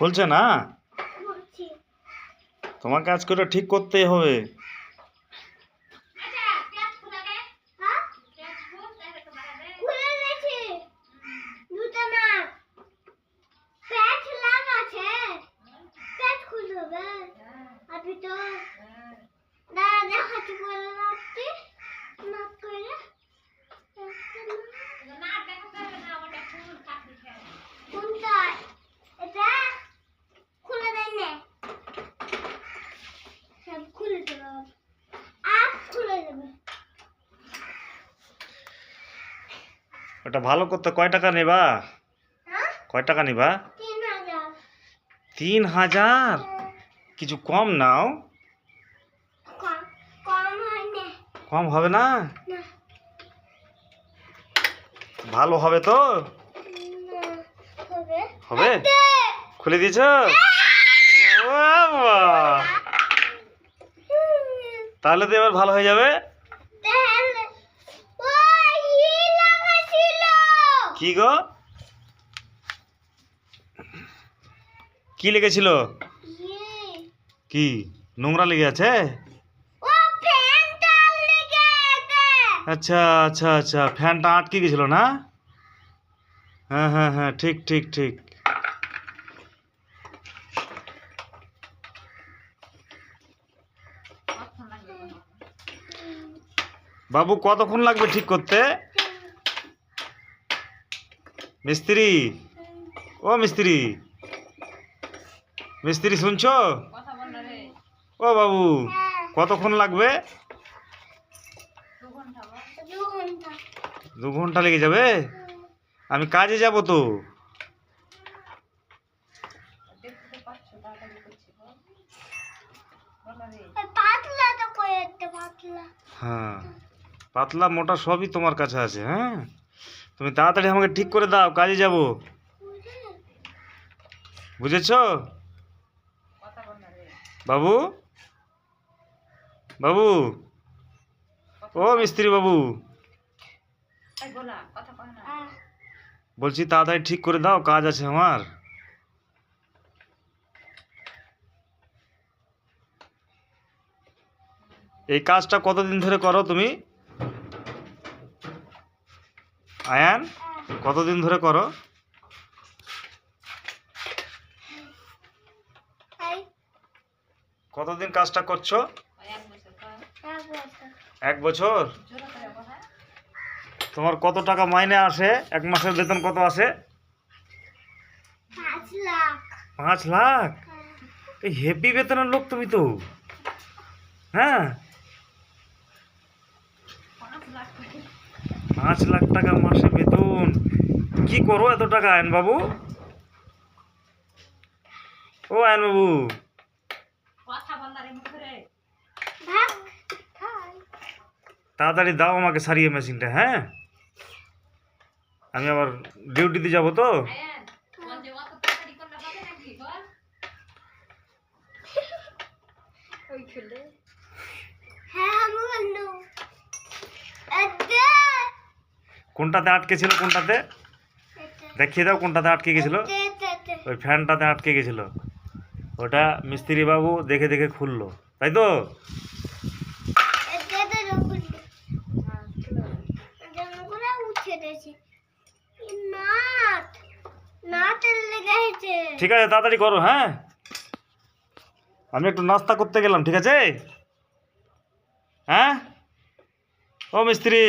খুলছে না? তোমাকে আজকে ওটা ঠিক করতেই হবে। ওটা ভালো করতে কয় টাকা নেবা? কয় টাকা নিবা? 3000। কিছু কম নাও। কম হবে না? ভালো হবে তো? হবে? খুলে দিয়েছ? তাহলে তো এবার ভালো হয়ে যাবে। কি গো? কি লেগেছিল? কি নোংরা লেগে আছে? আচ্ছা আচ্ছা আচ্ছা, ফ্যানটা আটকে গেছিল না? হ্যাঁ হ্যাঁ হ্যাঁ, ঠিক ঠিক ঠিক। বাবু কতক্ষণ লাগবে ঠিক করতে? মিস্ত্রি, ও মিস্ত্রি, মিস্ত্রি শুনছো? ও বাবু কতক্ষণ লাগবে? 2 ঘন্টা লেগে যাবে? আমি কাজে যাব তো। হ্যাঁ, পাতলা মোটা সবই তোমার কাছে আছে। হ্যাঁ, তুমি তাড়াতাড়ি আমাকে ঠিক করে দাও, কাজে যাব। বুঝেছো বাবু? বাবু, ও মিস্ত্রি বাবু, বলছি তাড়াতাড়ি ঠিক করে দাও, কাজ আছে আমার। এই কাজটা কতদিন ধরে করো তুমি? আয়ান, কতদিন ধরে করো? কতদিন কাজটা করছো? 1 বছর। তোমার কত টাকা মাইনে আসে? 1 মাসের বেতন কত আসে? 5 লাখ। এই হেভি বেতনের লোক তুমি তো। হ্যাঁ, 5 লাখ টাকা মাসে বেতন। কি করো এত টাকা আয়ন বাবু? ও আয়ন বাবু, তাড়াতাড়ি দাও আমাকে সারিয়ে মেশিনটা। হ্যাঁ, আমি আবার ডিউটিতে যাব তো। কোনটাতে আটকে ছিল? কোনটাতে দেখিয়ে দাও, কোনটাতে আটকে গেছিল? ওই ফ্যানটাতে আটকে গেছিল। ওটা মিস্ত্রি বাবু দেখে দেখে খুললো, তাই তো? ঠিক আছে, তাড়াতাড়ি করো। হ্যাঁ, আমি একটু নাস্তা করতে গেলাম, ঠিক আছে? হ্যাঁ, ও মিস্ত্রি।